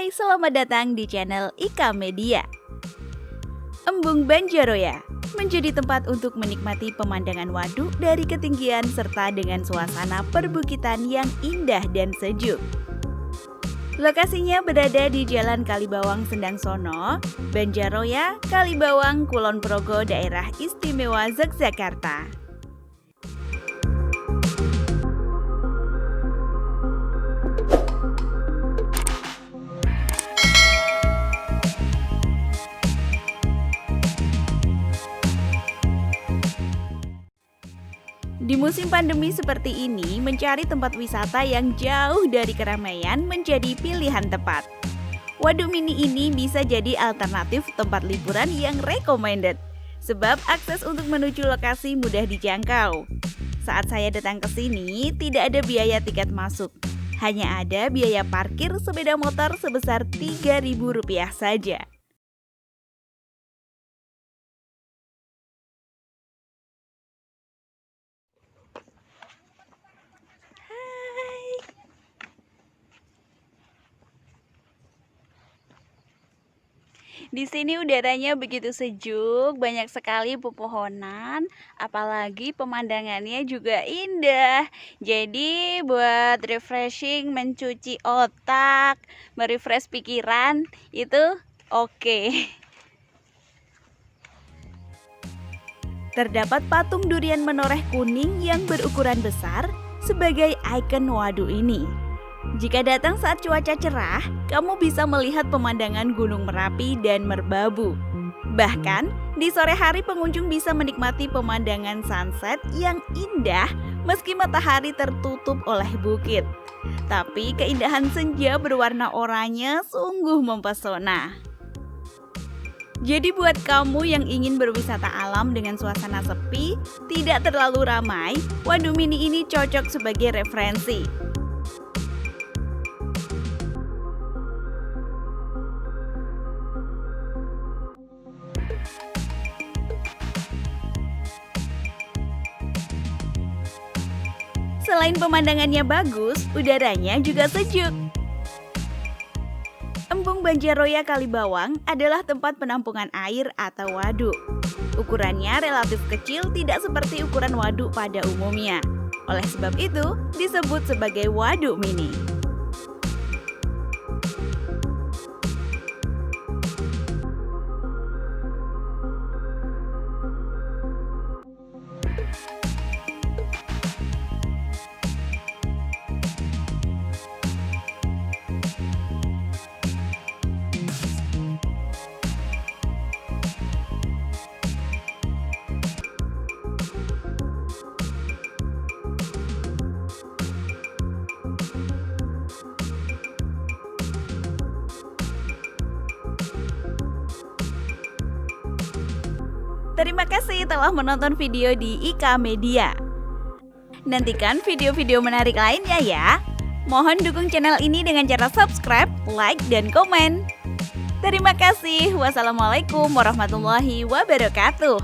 Hai, selamat datang di channel Ika Media. Embung Banjaroya menjadi tempat untuk menikmati pemandangan waduk dari ketinggian serta dengan suasana perbukitan yang indah dan sejuk. Lokasinya berada di Jalan Kalibawang Sendang Sono, Banjaroya, Kalibawang, Kulon Progo, Daerah Istimewa Yogyakarta. Di musim pandemi seperti ini, mencari tempat wisata yang jauh dari keramaian menjadi pilihan tepat. Waduk mini ini bisa jadi alternatif tempat liburan yang recommended, sebab akses untuk menuju lokasi mudah dijangkau. Saat saya datang ke sini, tidak ada biaya tiket masuk. Hanya ada biaya parkir sepeda motor sebesar Rp3.000 saja. Di sini udaranya begitu sejuk, banyak sekali pepohonan, apalagi pemandangannya juga indah. Jadi buat refreshing, mencuci otak, merefresh pikiran, itu oke. Terdapat patung durian menoreh kuning yang berukuran besar sebagai ikon waduk ini. Jika datang saat cuaca cerah, kamu bisa melihat pemandangan Gunung Merapi dan Merbabu. Bahkan, di sore hari pengunjung bisa menikmati pemandangan sunset yang indah meski matahari tertutup oleh bukit. Tapi keindahan senja berwarna oranye sungguh mempesona. Jadi buat kamu yang ingin berwisata alam dengan suasana sepi, tidak terlalu ramai, waduk mini ini cocok sebagai referensi. Selain pemandangannya bagus, udaranya juga sejuk. Embung Banjaroya Kalibawang adalah tempat penampungan air atau waduk. Ukurannya relatif kecil, tidak seperti ukuran waduk pada umumnya. Oleh sebab itu, disebut sebagai waduk mini. Terima kasih telah menonton video di Ika Media. Nantikan video-video menarik lainnya ya. Mohon dukung channel ini dengan cara subscribe, like, dan komen. Terima kasih. Wassalamualaikum warahmatullahi wabarakatuh.